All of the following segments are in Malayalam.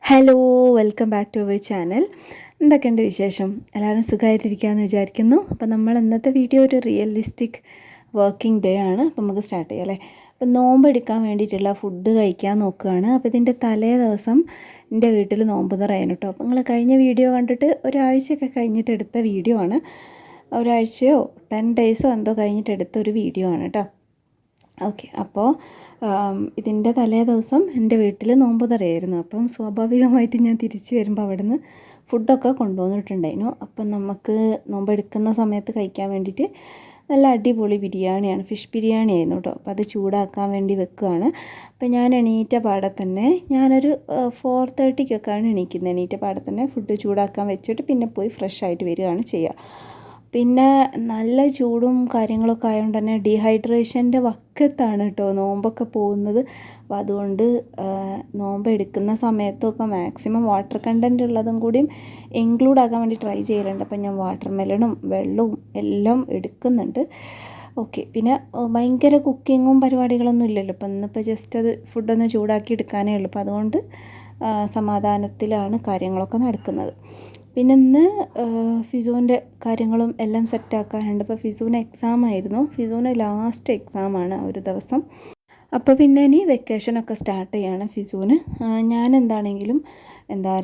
Hello, welcome back to our channel. എന്തൊക്കെയുണ്ട് വിശേഷം? എല്ലാവരും സുഖമായിട്ടിരിക്കുകയെന്ന് വിചാരിക്കുന്നു. അപ്പോൾ നമ്മൾ ഇന്നത്തെ വീഡിയോ ഒരു റിയലിസ്റ്റിക് വർക്കിംഗ് ഡേ ആണ്. അപ്പോൾ നമുക്ക് സ്റ്റാർട്ട് ചെയ്യാം അല്ലേ. അപ്പോൾ നോമ്പെടുക്കാൻ വേണ്ടിയിട്ടുള്ള ഫുഡ് കഴിക്കാൻ നോക്കുകയാണ്. അപ്പോൾ ഇതിൻ്റെ തലേ ദിവസം എൻ്റെ വീട്ടിൽ നോമ്പ് തുറയാണ് കേട്ടോ. അപ്പോൾ നിങ്ങൾ കഴിഞ്ഞ വീഡിയോ കണ്ടിട്ട് ഒരാഴ്ചയൊക്കെ കഴിഞ്ഞിട്ട് എടുത്ത വീഡിയോ ആണ്. ഒരാഴ്ചയോ 10 ഡേയ്സോ എന്തോ കഴിഞ്ഞിട്ട് എടുത്ത ഒരു വീഡിയോ ആണ് കേട്ടോ. ഓക്കെ, അപ്പോൾ ഇതിൻ്റെ തലേ ദിവസം എൻ്റെ വീട്ടിൽ നോമ്പ് തുറയായിരുന്നു. അപ്പം സ്വാഭാവികമായിട്ട് ഞാൻ തിരിച്ച് വരുമ്പോൾ അവിടുന്ന് ഫുഡൊക്കെ കൊണ്ടുവന്നിട്ടുണ്ടായിരുന്നു. അപ്പം നമുക്ക് നോമ്പെടുക്കുന്ന സമയത്ത് കഴിക്കാൻ വേണ്ടിയിട്ട് നല്ല അടിപൊളി ബിരിയാണിയാണ്, ഫിഷ് ബിരിയാണി ആയിരുന്നു കേട്ടോ. അപ്പോൾ അത് ചൂടാക്കാൻ വേണ്ടി വെക്കുകയാണ്. അപ്പോൾ ഞാൻ എണീറ്റ പാടെ തന്നെ ഞാനൊരു 4:30 എണീക്കുന്നത്. എണീറ്റ പാടെ തന്നെ ഫുഡ് ചൂടാക്കാൻ വെച്ചിട്ട് പിന്നെ പോയി ഫ്രഷ് ആയിട്ട് വരികയാണ് ചെയ്യുക. പിന്നെ നല്ല ചൂടും കാര്യങ്ങളൊക്കെ ആയതുകൊണ്ട് തന്നെ ഡീഹൈഡ്രേഷൻ്റെ വക്കത്താണ് കേട്ടോ നോമ്പൊക്കെ പോകുന്നത്. അപ്പോൾ അതുകൊണ്ട് നോമ്പ് എടുക്കുന്ന സമയത്തൊക്കെ മാക്സിമം വാട്ടർ കണ്ടൻറ്റ് ഉള്ളതും കൂടിയും ഇൻക്ലൂഡ് ആക്കാൻ വേണ്ടി ട്രൈ ചെയ്യലുണ്ട്. അപ്പം ഞാൻ വാട്ടർ മെലണും വെള്ളവും എല്ലാം എടുക്കുന്നുണ്ട്. ഓക്കെ, പിന്നെ ഭയങ്കര കുക്കിങ്ങും പരിപാടികളൊന്നും ഇല്ലല്ലോ. അപ്പം ഇന്നിപ്പോൾ ജസ്റ്റ് അത് ഫുഡൊന്ന് ചൂടാക്കി എടുക്കാനേ ഉള്ളൂ. അപ്പോൾ അതുകൊണ്ട് സമാധാനത്തിലാണ് കാര്യങ്ങളൊക്കെ നടക്കുന്നത്. പിന്നെ ഇന്ന് ഫിസൂൻ്റെ കാര്യങ്ങളും എല്ലാം സെറ്റാക്കാനുണ്ട്. അപ്പോൾ ഫിസൂന് എക്സാം ആയിരുന്നു. ഫിസൂന് ലാസ്റ്റ് എക്സാമാണ് ഒരു ദിവസം. അപ്പോൾ പിന്നെ ഇനി വെക്കേഷനൊക്കെ സ്റ്റാർട്ട് ചെയ്യാണ് ഫിസൂന്. ഞാൻ എന്താണെങ്കിലും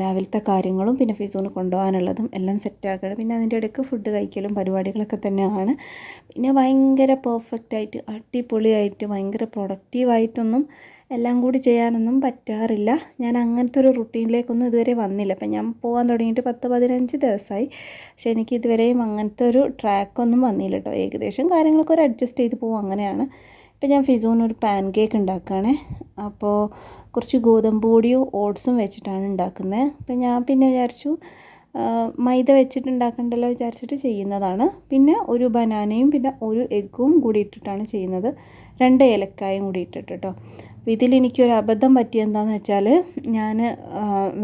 രാവിലത്തെ കാര്യങ്ങളും പിന്നെ ഫിസൂന് കൊണ്ടുപോകാനുള്ളതും എല്ലാം സെറ്റാക്കണം. പിന്നെ അതിൻ്റെ ഇടയ്ക്ക് ഫുഡ് കഴിക്കലും പരിപാടികളൊക്കെ തന്നെയാണ്. പിന്നെ ഭയങ്കര പെർഫെക്റ്റായിട്ട് അടിപൊളിയായിട്ട് ഭയങ്കര പ്രൊഡക്റ്റീവായിട്ടൊന്നും എല്ലാം കൂടി ചെയ്യാനൊന്നും പറ്റാറില്ല. ഞാൻ അങ്ങനത്തെ ഒരു റുട്ടീനിലേക്കൊന്നും ഇതുവരെ വന്നില്ല. അപ്പം ഞാൻ പോകാൻ തുടങ്ങിയിട്ട് 10-15 ദിവസമായി. പക്ഷേ എനിക്ക് ഇതുവരെയും അങ്ങനത്തെ ഒരു ട്രാക്കൊന്നും വന്നില്ല കേട്ടോ. ഏകദേശം കാര്യങ്ങളൊക്കെ ഒരു അഡ്ജസ്റ്റ് ചെയ്ത് പോകും, അങ്ങനെയാണ്. ഇപ്പം ഞാൻ ഫിസൂനൊരു പാൻ കേക്ക് ഉണ്ടാക്കുകയാണേ. അപ്പോൾ കുറച്ച് ഗോതമ്പ് പൊടിയും ഓട്സും വെച്ചിട്ടാണ് ഉണ്ടാക്കുന്നത്. അപ്പം ഞാൻ പിന്നെ വിചാരിച്ചു മൈദ വെച്ചിട്ട് ഉണ്ടാക്കണ്ടല്ലോ വിചാരിച്ചിട്ട് ചെയ്യുന്നതാണ്. പിന്നെ ഒരു ബനാനയും പിന്നെ ഒരു എഗ്ഗും കൂടി ഇട്ടിട്ടാണ് ചെയ്യുന്നത്. 2 ഏലക്കായും കൂടി ഇട്ടിട്ട് കേട്ടോ. അപ്പോൾ ഇതിലെനിക്കൊരു അബദ്ധം പറ്റിയെന്താണെന്ന് വെച്ചാൽ ഞാൻ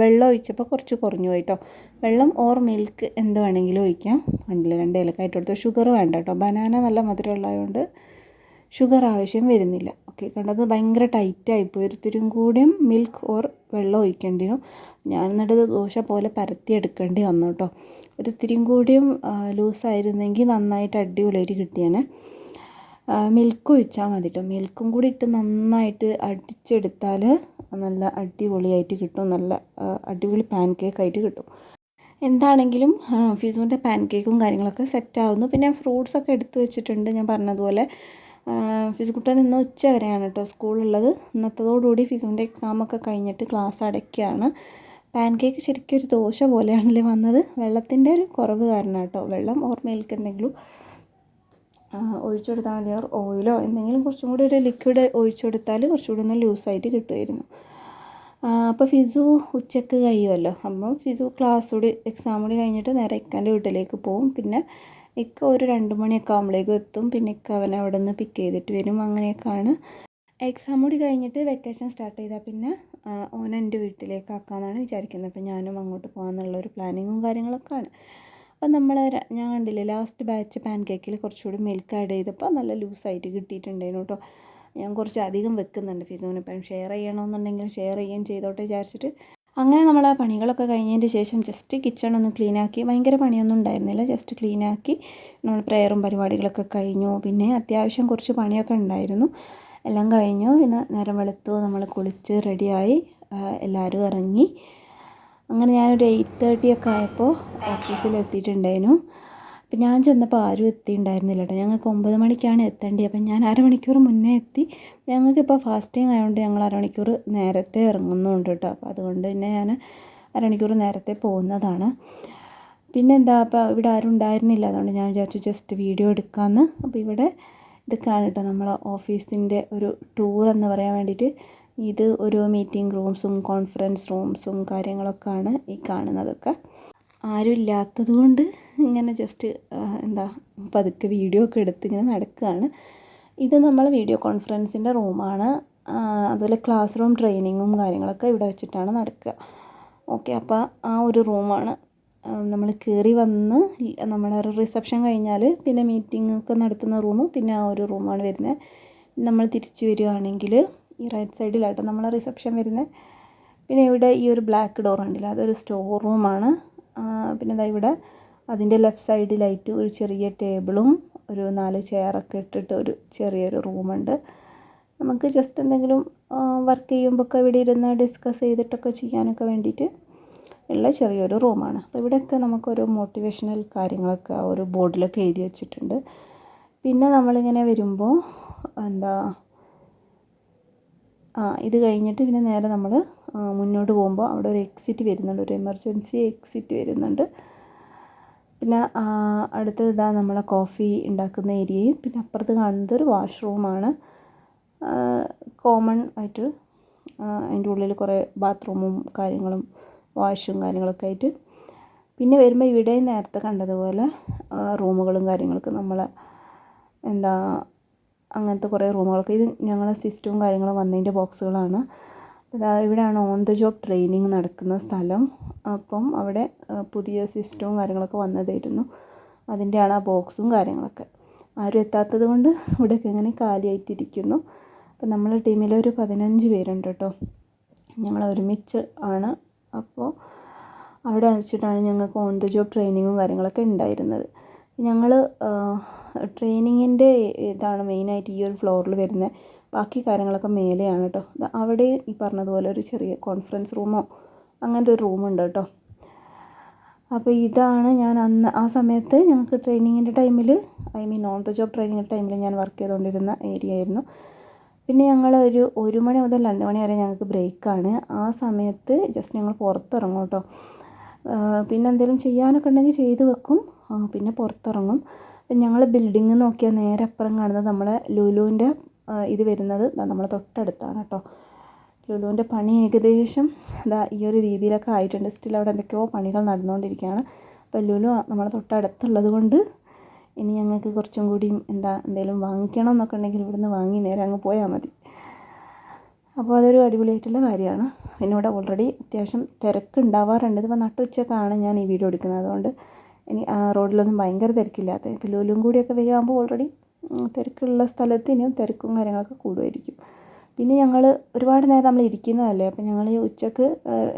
വെള്ളം ഒഴിച്ചപ്പോൾ കുറച്ച് കുറഞ്ഞു പോയിട്ടോ. വെള്ളം ഓർ മിൽക്ക് എന്ത് വേണമെങ്കിലും ഒഴിക്കാം. കണ്ടില്ല, 2 ഏലക്കായിട്ട് കൊടുത്തു. ഷുഗർ വേണ്ട കേട്ടോ, ബനാന നല്ല മധുരമുള്ളതുകൊണ്ട് ഷുഗർ ആവശ്യം വരുന്നില്ല. ഓക്കെ, കണ്ടത് ഭയങ്കര ടൈറ്റായിപ്പോയി. ഒരിത്തിരും കൂടിയും മിൽക്ക് ഓർ വെള്ളം ഒഴിക്കേണ്ടി വരും. ഞാൻ എന്നിട്ട് ദോശ പോലെ പരത്തിയെടുക്കേണ്ടി വന്നു കേട്ടോ. ഒരിത്തിരും കൂടിയും ലൂസായിരുന്നെങ്കിൽ നന്നായിട്ട് അടിപൊളിയായിട്ട് കിട്ടിയേനെ. മിൽക്ക് ഒഴിച്ചാൽ മതി കേട്ടോ. മിൽക്കും കൂടി ഇട്ട് നന്നായിട്ട് അടിച്ചെടുത്താൽ നല്ല അടിപൊളിയായിട്ട് കിട്ടും. നല്ല അടിപൊളി പാൻ കേക്കായിട്ട് കിട്ടും. എന്താണെങ്കിലും ഫിസൂൻ്റെ പാൻ കേക്കും കാര്യങ്ങളൊക്കെ സെറ്റാവുന്നു. പിന്നെ ഫ്രൂട്ട്സൊക്കെ എടുത്ത് വെച്ചിട്ടുണ്ട്. ഞാൻ പറഞ്ഞതുപോലെ ഫിസുക്കുട്ടൻ ഇന്ന് ഉച്ച വരെയാണ് കേട്ടോ സ്കൂളുള്ളത്. ഇന്നത്തതോടുകൂടി ഫിസൂൻ്റെ എക്സാമൊക്കെ കഴിഞ്ഞിട്ട് ക്ലാസ് അടയ്ക്കുകയാണ്. പാൻ കേക്ക് ശരിക്കും ഒരു ദോശ പോലെയാണല്ലേ വന്നത്. വെള്ളത്തിൻ്റെ ഒരു കുറവ് കാരണം കേട്ടോ. വെള്ളം ഓർ മിൽക്ക് എന്തെങ്കിലും ഒഴിച്ചു കൊടുത്താൽ മതി. ഓർ ഓയിലോ എന്തെങ്കിലും കുറച്ചും കൂടി ഒരു ലിക്വിഡ് ഒഴിച്ചു കൊടുത്താൽ കുറച്ചുകൂടി ഒന്ന് ലൂസായിട്ട് കിട്ടുമായിരുന്നു. അപ്പോൾ ഫിസു ഉച്ചക്ക് കഴിയുമല്ലോ. അപ്പം ഫിസു ക്ലാസ് കൂടി എക്സാം കൂടി കഴിഞ്ഞിട്ട് നേരെ ഇക്കാൻ്റെ വീട്ടിലേക്ക് പോകും. പിന്നെ ഇക്ക ഒരു 2 മണിയൊക്കെ ആകുമ്പോഴേക്കും എത്തും. പിന്നെ ഇക്ക അവനെ അവിടെ നിന്ന് പിക്ക് ചെയ്തിട്ട് വരും. അങ്ങനെയൊക്കെയാണ്. എക്സാം കൂടി കഴിഞ്ഞിട്ട് വെക്കേഷൻ സ്റ്റാർട്ട് ചെയ്താൽ പിന്നെ ഓൻ എൻ്റെ വീട്ടിലേക്ക് ആക്കാമെന്നാണ് വിചാരിക്കുന്നത്. അപ്പോൾ ഞാനും അങ്ങോട്ട് പോകാമെന്നുള്ളൊരു പ്ലാനിങ്ങും കാര്യങ്ങളൊക്കെയാണ്. അപ്പം ഞാൻ കണ്ടില്ലേ ലാസ്റ്റ് ബാച്ച് പാൻ കേക്കിൽ കുറച്ചുകൂടി മിൽക്ക് ആഡ് ചെയ്തപ്പോൾ നല്ല ലൂസായിട്ട് കിട്ടിയിട്ടുണ്ടായിരുന്നു കേട്ടോ. ഞാൻ കുറച്ച് അധികം വെക്കുന്നുണ്ട് ഫിസൂന്. ഇപ്പം ഷെയർ ചെയ്യണമെന്നുണ്ടെങ്കിൽ ഷെയർ ചെയ്യുകയും ചെയ്തോട്ടെ വിചാരിച്ചിട്ട് അങ്ങനെ നമ്മൾ ആ പണികളൊക്കെ കഴിഞ്ഞതിന് ശേഷം ജസ്റ്റ് കിച്ചൺ ഒന്ന് ക്ലീനാക്കി. ഭയങ്കര പണിയൊന്നും ഉണ്ടായിരുന്നില്ല, ജസ്റ്റ് ക്ലീനാക്കി നമ്മൾ പ്രെയറും പരിപാടികളൊക്കെ കഴിഞ്ഞു. പിന്നെ അത്യാവശ്യം കുറച്ച് പണിയൊക്കെ ഉണ്ടായിരുന്നു, എല്ലാം കഴിഞ്ഞു. ഇന്ന് നേരം വെളുത്തു, നമ്മൾ കുളിച്ച് റെഡിയായി, എല്ലാവരും ഇറങ്ങി. അങ്ങനെ ഞാനൊരു 8:30 ഒക്കെ ആയപ്പോൾ ഓഫീസിലെത്തിയിട്ടുണ്ടായിരുന്നു. അപ്പം ഞാൻ ചെന്നപ്പോൾ ആരും എത്തിയിട്ടുണ്ടായിരുന്നില്ല കേട്ടോ. ഞങ്ങൾക്ക് 9 മണിക്കാണ് എത്തേണ്ടത്. അപ്പം ഞാൻ അരമണിക്കൂർ മുന്നേ എത്തി. ഞങ്ങൾക്കിപ്പോൾ ഫാസ്റ്റിംഗ് ആയതുകൊണ്ട് ഞങ്ങൾ അരമണിക്കൂർ നേരത്തെ ഇറങ്ങുന്നുണ്ട് കേട്ടോ. അപ്പോൾ അതുകൊണ്ട് തന്നെ ഞാൻ അരമണിക്കൂർ നേരത്തെ പോകുന്നതാണ്. പിന്നെന്താ, അപ്പോൾ ഇവിടെ ആരും ഉണ്ടായിരുന്നില്ല, അതുകൊണ്ട് ഞാൻ വിചാരിച്ചു ജസ്റ്റ് വീഡിയോ എടുക്കാമെന്ന്. അപ്പോൾ ഇവിടെ ഇതൊക്കെയാണ് കേട്ടോ നമ്മളെ ഓഫീസിൻ്റെ ഒരു ടൂർ എന്ന് പറയാൻ വേണ്ടിയിട്ട്. ഇത് ഒരു മീറ്റിംഗ് റൂംസും കോൺഫറൻസ് റൂംസും കാര്യങ്ങളൊക്കെയാണ് ഈ കാണുന്നതൊക്കെ. ആരും ഇല്ലാത്തത് കൊണ്ട് ഇങ്ങനെ ജസ്റ്റ് പതുക്കെ വീഡിയോ ഒക്കെ എടുത്ത് ഇങ്ങനെ നടക്കുകയാണ്. ഇത് നമ്മൾ വീഡിയോ കോൺഫറൻസിൻ്റെ റൂമാണ്. അതുപോലെ ക്ലാസ് റൂം ട്രെയിനിങ്ങും കാര്യങ്ങളൊക്കെ ഇവിടെ വെച്ചിട്ടാണ് നടക്കുക. ഓക്കെ, അപ്പോൾ ആ ഒരു റൂമാണ്. നമ്മൾ കയറി വന്ന് നമ്മുടെ റിസപ്ഷൻ കഴിഞ്ഞാൽ പിന്നെ മീറ്റിംഗ് ഒക്കെ നടത്തുന്ന റൂമും പിന്നെ ആ ഒരു റൂമാണ് വരുന്നത്. നമ്മൾ തിരിച്ച് വരികയാണെങ്കിൽ ഈ റൈറ്റ് സൈഡിലായിട്ട് നമ്മളെ റിസപ്ഷൻ വരുന്നത്. പിന്നെ ഇവിടെ ഈ ഒരു ബ്ലാക്ക് ഡോർ ഉണ്ടല്ലോ, അതൊരു സ്റ്റോർ റൂമാണ്. പിന്നെ ഇതാ ഇവിടെ അതിൻ്റെ ലെഫ്റ്റ് സൈഡിലായിട്ട് ഒരു ചെറിയ ടേബിളും ഒരു 4 ചെയറൊക്കെ ഇട്ടിട്ട് ഒരു ചെറിയൊരു റൂമുണ്ട്. നമുക്ക് ജസ്റ്റ് എന്തെങ്കിലും വർക്ക് ചെയ്യുമ്പോഴൊക്കെ ഇവിടെ ഇരുന്ന് ഡിസ്കസ് ചെയ്തിട്ടൊക്കെ ചെയ്യാനൊക്കെ വേണ്ടിയിട്ട് ഉള്ള ചെറിയൊരു റൂമാണ്. അപ്പോൾ ഇവിടെയൊക്കെ നമുക്കൊരു മോട്ടിവേഷണൽ കാര്യങ്ങളൊക്കെ ആ ഒരു ബോർഡിലൊക്കെ എഴുതി വെച്ചിട്ടുണ്ട്. പിന്നെ നമ്മളിങ്ങനെ വരുമ്പോൾ ഇത് കഴിഞ്ഞിട്ട് പിന്നെ നേരെ നമ്മൾ മുന്നോട്ട് പോകുമ്പോൾ അവിടെ ഒരു എക്സിറ്റ് വരുന്നുണ്ട്, ഒരു എമർജൻസി എക്സിറ്റ് വരുന്നുണ്ട്. പിന്നെ അടുത്തത് ഇതാ നമ്മളെ കോഫി ഉണ്ടാക്കുന്ന ഏരിയയും പിന്നെ അപ്പുറത്ത് കാണുന്നത് ഒരു വാഷ്റൂമാണ്. കോമൺ ആയിട്ട് അതിൻ്റെ ഉള്ളിൽ കുറേ ബാത്റൂമും കാര്യങ്ങളും വാഷും കാര്യങ്ങളൊക്കെ ആയിട്ട്. പിന്നെ വരുമ്പോൾ ഇവിടെ നേരത്തെ കണ്ടതുപോലെ റൂമുകളും കാര്യങ്ങളൊക്കെ നമ്മളെ അങ്ങനത്തെ കുറേ റൂമുകളൊക്കെ. ഇത് ഞങ്ങളെ സിസ്റ്റവും കാര്യങ്ങളും വന്നതിൻ്റെ ബോക്സുകളാണ്. ഇവിടെയാണ് ഓൺ ദ ജോബ് ട്രെയിനിങ് നടക്കുന്ന സ്ഥലം. അപ്പം അവിടെ പുതിയ സിസ്റ്റവും കാര്യങ്ങളൊക്കെ വന്നതായിരുന്നു, അതിൻ്റെയാണ് ആ ബോക്സും കാര്യങ്ങളൊക്കെ. ആരും എത്താത്തത് കൊണ്ട് ഇവിടെയൊക്കെ ഇങ്ങനെ കാലിയായിട്ടിരിക്കുന്നു. അപ്പം നമ്മളെ ടീമിൽ ഒരു 15 പേരുണ്ട് കേട്ടോ, ഞങ്ങൾ ഒരുമിച്ച് ആണ്. അപ്പോൾ അവിടെ വെച്ചിട്ടാണ് ഞങ്ങൾക്ക് ഓൺ ദ ജോബ് ട്രെയിനിങ്ങും കാര്യങ്ങളൊക്കെ ഉണ്ടായിരുന്നത്. ഞങ്ങൾ ട്രെയിനിങ്ങിൻ്റെ ഇതാണ് മെയിനായിട്ട് ഈ ഒരു ഫ്ലോറിൽ വരുന്നത്. ബാക്കി കാര്യങ്ങളൊക്കെ മേലെയാണ് കേട്ടോ. അവിടെ ഈ പറഞ്ഞതുപോലെ ഒരു ചെറിയ കോൺഫറൻസ് റൂമോ അങ്ങനത്തെ ഒരു റൂമുണ്ട് കേട്ടോ. അപ്പോൾ ഇതാണ് ഞാൻ അന്ന് ആ സമയത്ത് ഞങ്ങൾക്ക് ട്രെയിനിങ്ങിൻ്റെ ടൈമിൽ, ഓൺ ദ ജോബ് ട്രെയിനിങ്ങിൻ്റെ ടൈമിൽ ഞാൻ വർക്ക് ചെയ്തുകൊണ്ടിരുന്ന ഏരിയ ആയിരുന്നു. പിന്നെ ഞങ്ങൾ ഒരു 1 മണി മുതൽ 2 മണി വരെ ഞങ്ങൾക്ക് ബ്രേക്കാണ്. ആ സമയത്ത് ജസ്റ്റ് ഞങ്ങൾ പുറത്തിറങ്ങും കേട്ടോ. പിന്നെ എന്തെങ്കിലും ചെയ്യാനൊക്കെ ഉണ്ടെങ്കിൽ ചെയ്ത് വെക്കും, പിന്നെ പുറത്തിറങ്ങും. അപ്പം ഞങ്ങൾ ബിൽഡിങ് നോക്കിയാൽ നേരെ അപ്പുറം കാണുന്നത് നമ്മളെ ലുലുവിൻ്റെ ഇത് വരുന്നത് നമ്മളെ തൊട്ടടുത്താണ് കേട്ടോ. ലുലുവിൻ്റെ പണി ഏകദേശം ഈ ഒരു രീതിയിലൊക്കെ ആയിട്ടുണ്ട്. സ്റ്റിൽ അവിടെ എന്തൊക്കെയോ പണികൾ നടന്നുകൊണ്ടിരിക്കുകയാണ്. അപ്പോൾ ലുലു നമ്മളെ തൊട്ടടുത്തുള്ളത് കൊണ്ട് ഇനി ഞങ്ങൾക്ക് കുറച്ചും കൂടി എന്തെങ്കിലും വാങ്ങിക്കണം എന്നൊക്കെ ഉണ്ടെങ്കിൽ ഇവിടുന്ന് വാങ്ങി നേരെ അങ്ങ് പോയാൽ മതി. അപ്പോൾ അതൊരു അടിപൊളിയായിട്ടുള്ള കാര്യമാണ്. പിന്നെ ഇവിടെ ഓൾറെഡി അത്യാവശ്യം തിരക്ക് ഉണ്ടാവാറുണ്ട്. ഇതിപ്പോൾ നട്ടുച്ചക്കാണ് ഞാൻ ഈ വീഡിയോ എടുക്കുന്നത്, അതുകൊണ്ട് ഇനി റോഡിലൊന്നും ഭയങ്കര തിരക്കില്ലാത്ത. ഇപ്പോൾ ലുലും കൂടിയൊക്കെ വരികയാകുമ്പോൾ ഓൾറെഡി തിരക്കുള്ള സ്ഥലത്ത് ഇനിയും തിരക്കും കാര്യങ്ങളൊക്കെ കൂടുമായിരിക്കും. പിന്നെ ഞങ്ങൾ ഒരുപാട് നേരം നമ്മൾ ഇരിക്കുന്നതല്ലേ, അപ്പോൾ ഞങ്ങൾ ഈ ഉച്ചക്ക്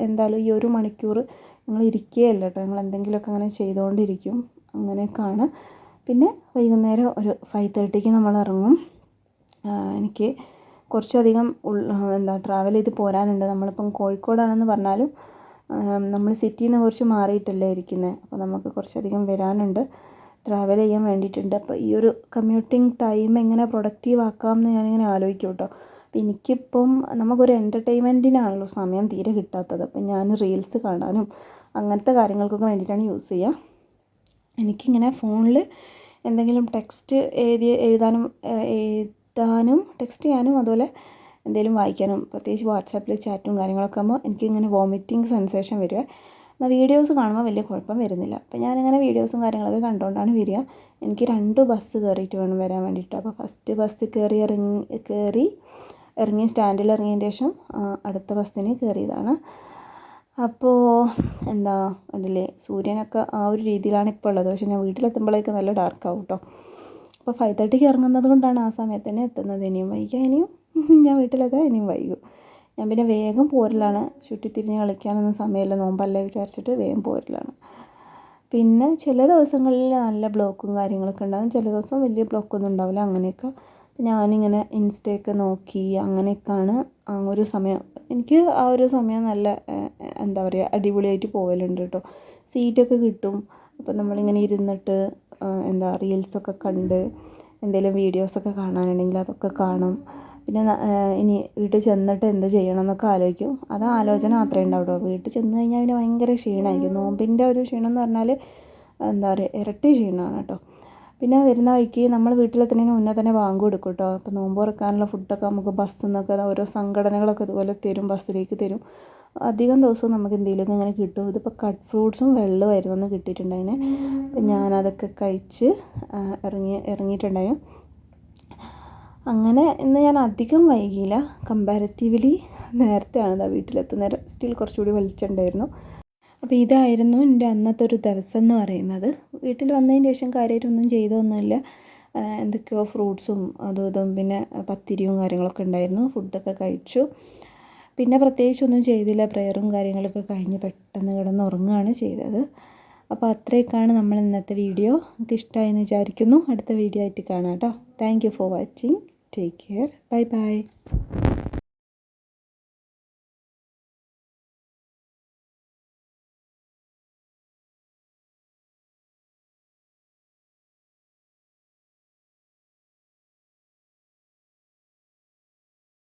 എന്തായാലും ഈ 1 മണിക്കൂർ ഞങ്ങൾ ഇരിക്കുകയല്ല കേട്ടോ, ഞങ്ങൾ എന്തെങ്കിലുമൊക്കെ അങ്ങനെ ചെയ്തുകൊണ്ടിരിക്കും. അങ്ങനെയൊക്കെയാണ്. പിന്നെ വൈകുന്നേരം ഒരു 5:30ക്ക് നമ്മൾ ഇറങ്ങും. എനിക്ക് കുറച്ചധികം ട്രാവൽ ചെയ്ത് പോരാനുണ്ട്. നമ്മളിപ്പം കോഴിക്കോടാണെന്ന് പറഞ്ഞാലും നമ്മൾ സിറ്റിയിൽ നിന്ന് കുറച്ച് മാറിയിട്ടല്ലേ ഇരിക്കുന്നത്. അപ്പോൾ നമുക്ക് കുറച്ചധികം വരാനുണ്ട്, ട്രാവൽ ചെയ്യാൻ വേണ്ടിയിട്ടുണ്ട്. അപ്പോൾ ഈ ഒരു കമ്മ്യൂട്ടിങ് ടൈം എങ്ങനെ പ്രൊഡക്റ്റീവ് ആക്കാമെന്ന് ഞാനിങ്ങനെ ആലോചിക്കും കേട്ടോ. അപ്പോൾ എനിക്കിപ്പം നമുക്കൊരു എൻ്റർടൈൻമെൻറ്റിനാണല്ലോ സമയം തീരെ കിട്ടാത്തത്. അപ്പം ഞാൻ റീൽസ് കാണാനും അങ്ങനത്തെ കാര്യങ്ങൾക്കൊക്കെ വേണ്ടിയിട്ടാണ് യൂസ് ചെയ്യുക. എനിക്കിങ്ങനെ ഫോണിൽ എന്തെങ്കിലും ടെക്സ്റ്റ് എഴുതാനും ടെക്സ്റ്റ് ചെയ്യാനും അതുപോലെ എന്തെങ്കിലും വായിക്കാനും, പ്രത്യേകിച്ച് വാട്സാപ്പിൽ ചാറ്റും കാര്യങ്ങളൊക്കെ ആകുമ്പോൾ എനിക്കിങ്ങനെ വോമിറ്റിംഗ് സെൻസേഷൻ വരിക. എന്നാൽ വീഡിയോസ് കാണുമ്പോൾ വലിയ കുഴപ്പം വരുന്നില്ല. അപ്പോൾ ഞാനിങ്ങനെ വീഡിയോസും കാര്യങ്ങളൊക്കെ കണ്ടുകൊണ്ടാണ് വരിക. എനിക്ക് 2 ബസ് കയറിയിട്ട് വേണം വരാൻ വേണ്ടിയിട്ട്. അപ്പോൾ ഫസ്റ്റ് ബസ് ഇറങ്ങി സ്റ്റാൻഡിൽ ഇറങ്ങിയതിന് ശേഷം അടുത്ത ബസ്സിന് കയറിയതാണ്. അപ്പോൾ കണ്ടില്ലേ, സൂര്യനൊക്കെ ആ ഒരു രീതിയിലാണ് ഇപ്പോൾ ഉള്ളത്. പക്ഷേ ഞാൻ വീട്ടിലെത്തുമ്പോഴേക്ക് നല്ല ഡാർക്കാവും കേട്ടോ. അപ്പോൾ 5:30ക്ക് ഇറങ്ങുന്നത് കൊണ്ടാണ് ആ സമയത്ത് തന്നെ എത്തുന്നത്. ഇനിയും ഞാൻ വീട്ടിലെത്താൻ ഇനിയും വൈകും. ഞാൻ പിന്നെ വേഗം പോരലാണ്, ചുറ്റിത്തിരിഞ്ഞ് കളിക്കാനൊന്നും സമയമില്ല, നോമ്പല്ലേ വിചാരിച്ചിട്ട് വേഗം പോരലാണ്. പിന്നെ ചില ദിവസങ്ങളിൽ നല്ല ബ്ലോക്കും കാര്യങ്ങളൊക്കെ ഉണ്ടാകും, ചില ദിവസം വലിയ ബ്ലോക്കൊന്നും ഉണ്ടാവില്ല. അങ്ങനെയൊക്കെ ഞാനിങ്ങനെ ഇൻസ്റ്റയൊക്കെ നോക്കി അങ്ങനെയൊക്കെയാണ് ആ ഒരു സമയം. എനിക്ക് ആ ഒരു സമയം നല്ല അടിപൊളിയായിട്ട് പോകലുണ്ട് കേട്ടോ. സീറ്റൊക്കെ കിട്ടും. അപ്പോൾ നമ്മളിങ്ങനെ ഇരുന്നിട്ട് റീൽസൊക്കെ കണ്ട് എന്തെങ്കിലും വീഡിയോസൊക്കെ കാണാനുണ്ടെങ്കിൽ അതൊക്കെ കാണും. പിന്നെ ഇനി വീട്ടിൽ ചെന്നിട്ട് എന്ത് ചെയ്യണം എന്നൊക്കെ ആലോചിക്കും. അത് ആലോചന മാത്രമേ ഉണ്ടാവുള്ളൂ. വീട്ടിൽ ചെന്ന് കഴിഞ്ഞാൽ പിന്നെ ഭയങ്കര ക്ഷീണമായിരിക്കും. നോമ്പിൻ്റെ ഒരു ക്ഷീണം എന്ന് പറഞ്ഞാൽ ഇരട്ടി ക്ഷീണമാണ് കേട്ടോ. പിന്നെ വരുന്ന വഴിക്ക് നമ്മൾ വീട്ടിലെത്തുന്നതിന് മുന്നേ തന്നെ ബാങ്ക് കൊടുക്കും കേട്ടോ. അപ്പോൾ നോമ്പ് തുറക്കാനുള്ള ഫുഡൊക്കെ നമുക്ക് ബസ്സിൽ നിന്നൊക്കെ ഓരോ സംഘടനകളൊക്കെ ഇതുപോലെ തരും, ബസ്സിലേക്ക് തരും. അധികം ദിവസവും നമുക്ക് എന്തെങ്കിലുമൊക്കെ ഇങ്ങനെ കിട്ടും. ഇതിപ്പോൾ കട്ട് ഫ്രൂട്ട്സും വെള്ളമായിരുന്നു ഒന്ന് കിട്ടിയിട്ടുണ്ടായിന്. അപ്പം ഞാനതൊക്കെ കഴിച്ച് ഇറങ്ങിയിട്ടുണ്ടായിരുന്നു. അങ്ങനെ ഇന്ന് ഞാൻ അധികം വൈകിയില്ല, കമ്പാരിറ്റീവ്ലി നേരത്തെയാണ് വീട്ടിലെത്തുന്നത്. സ്റ്റിൽ കുറച്ചുകൂടി വെളിച്ചമുണ്ടായിരുന്നു. അപ്പോൾ ഇതായിരുന്നു എൻ്റെ അന്നത്തെ ഒരു ദിവസം എന്ന് പറയുന്നത്. വീട്ടിൽ വന്നതിന് ശേഷം കാര്യമായിട്ടൊന്നും ചെയ്തൊന്നുമില്ല. എന്തൊക്കെയോ ഫ്രൂട്ട്സും അതും ഇതും പിന്നെ പത്തിരിയും കാര്യങ്ങളൊക്കെ ഉണ്ടായിരുന്നു. ഫുഡൊക്കെ കഴിച്ചു. പിന്നെ പ്രത്യേകിച്ചൊന്നും ചെയ്തില്ല, പ്രയറും കാര്യങ്ങളൊക്കെ കഴിഞ്ഞ് പെട്ടെന്ന് കിടന്ന് ഉറങ്ങുകയാണ് ചെയ്തത്. അപ്പോൾ അത്രയൊക്കെയാണ് നമ്മൾ ഇന്നത്തെ വീഡിയോ. നിങ്ങൾക്ക് ഇഷ്ടമായെന്ന് വിചാരിക്കുന്നു. അടുത്ത വീഡിയോ ആയിട്ട് കാണാം കേട്ടോ. Thank you for watching. Take care. Bye bye.